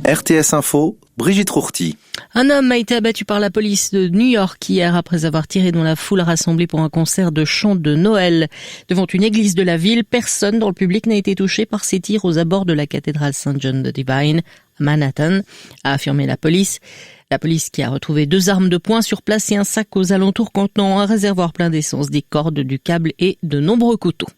RTS Info, Brigitte Rourty. Un homme a été abattu par la police de New York hier après avoir tiré dans la foule rassemblée pour un concert de chant de Noël. Devant une église de la ville, personne dans le public n'a été touché par ces tirs aux abords de la cathédrale St. John the Divine à Manhattan, a affirmé la police. La police qui a retrouvé 2 armes de poing sur place et un sac aux alentours contenant un réservoir plein d'essence, des cordes, du câble et de nombreux couteaux.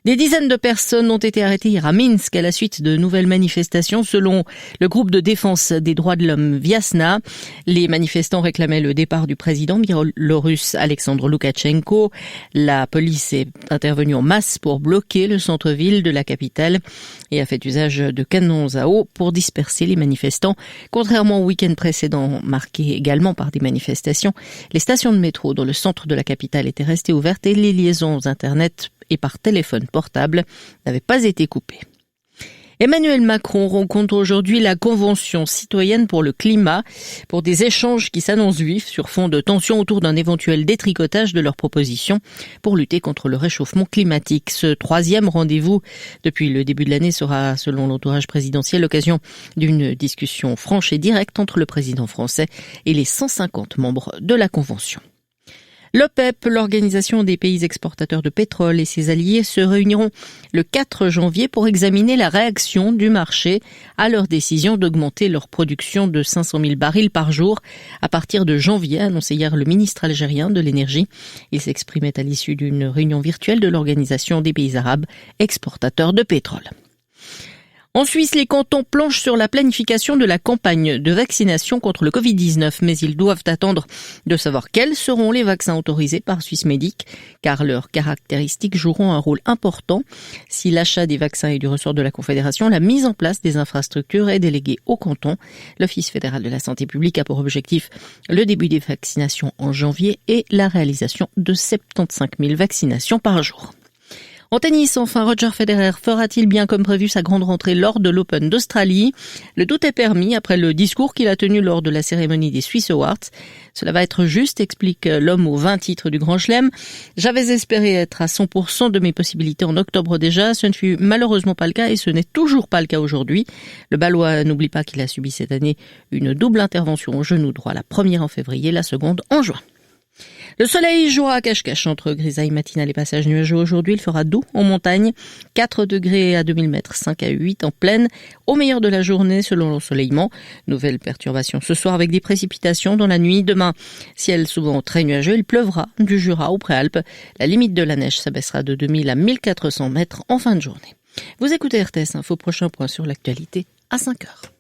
Des dizaines de personnes ont été arrêtées hier à Minsk à la suite de nouvelles manifestations selon le groupe de défense des droits de l'homme Viasna. Les manifestants réclamaient le départ du président biélorusse Alexandre Loukachenko. La police est intervenue en masse pour bloquer le centre-ville de la capitale et a fait usage de canons à eau pour disperser les manifestants. Contrairement au week-end précédent, marqué également par des manifestations, les stations de métro dans le centre de la capitale étaient restées ouvertes et les liaisons Internet et par téléphone portable n'avaient pas été coupées. Emmanuel Macron rencontre aujourd'hui la Convention citoyenne pour le climat pour des échanges qui s'annoncent vifs sur fond de tensions autour d'un éventuel détricotage de leurs propositions pour lutter contre le réchauffement climatique. Ce 3e rendez-vous depuis le début de l'année sera, selon l'entourage présidentiel, l'occasion d'une discussion franche et directe entre le président français et les 150 membres de la Convention. L'OPEP, l'Organisation des pays exportateurs de pétrole et ses alliés se réuniront le 4 janvier pour examiner la réaction du marché à leur décision d'augmenter leur production de 500 000 barils par jour à partir de janvier, a annoncé hier le ministre algérien de l'énergie. Il s'exprimait à l'issue d'une réunion virtuelle de l'Organisation des pays arabes exportateurs de pétrole. En Suisse, les cantons planchent sur la planification de la campagne de vaccination contre le Covid-19, mais ils doivent attendre de savoir quels seront les vaccins autorisés par Swissmedic, car leurs caractéristiques joueront un rôle important. Si l'achat des vaccins est du ressort de la Confédération, la mise en place des infrastructures est déléguée au canton. L'Office fédéral de la santé publique a pour objectif le début des vaccinations en janvier et la réalisation de 75 000 vaccinations par jour. En tennis, enfin, Roger Federer fera-t-il bien comme prévu sa grande rentrée lors de l'Open d'Australie? Le doute est permis après le discours qu'il a tenu lors de la cérémonie des Swiss Awards. Cela va être juste, explique l'homme aux 20 titres du Grand Chelem. J'avais espéré être à 100% de mes possibilités en octobre déjà. Ce ne fut malheureusement pas le cas et ce n'est toujours pas le cas aujourd'hui. Le Balois n'oublie pas qu'il a subi cette année une double intervention au genou droit, la première en février, la seconde en juin. Le soleil jouera à cache-cache entre grisaille matinale et passage nuageux aujourd'hui. Il fera doux en montagne, 4 degrés à 2000 mètres, 5 à 8 en plaine. Au meilleur de la journée selon l'ensoleillement. Nouvelle perturbation ce soir avec des précipitations dans la nuit. Demain, ciel souvent très nuageux. Il pleuvra du Jura aux Préalpes. La limite de la neige s'abaissera de 2000 à 1400 mètres en fin de journée. Vous écoutez RTS Info, prochain point sur l'actualité à 5 heures.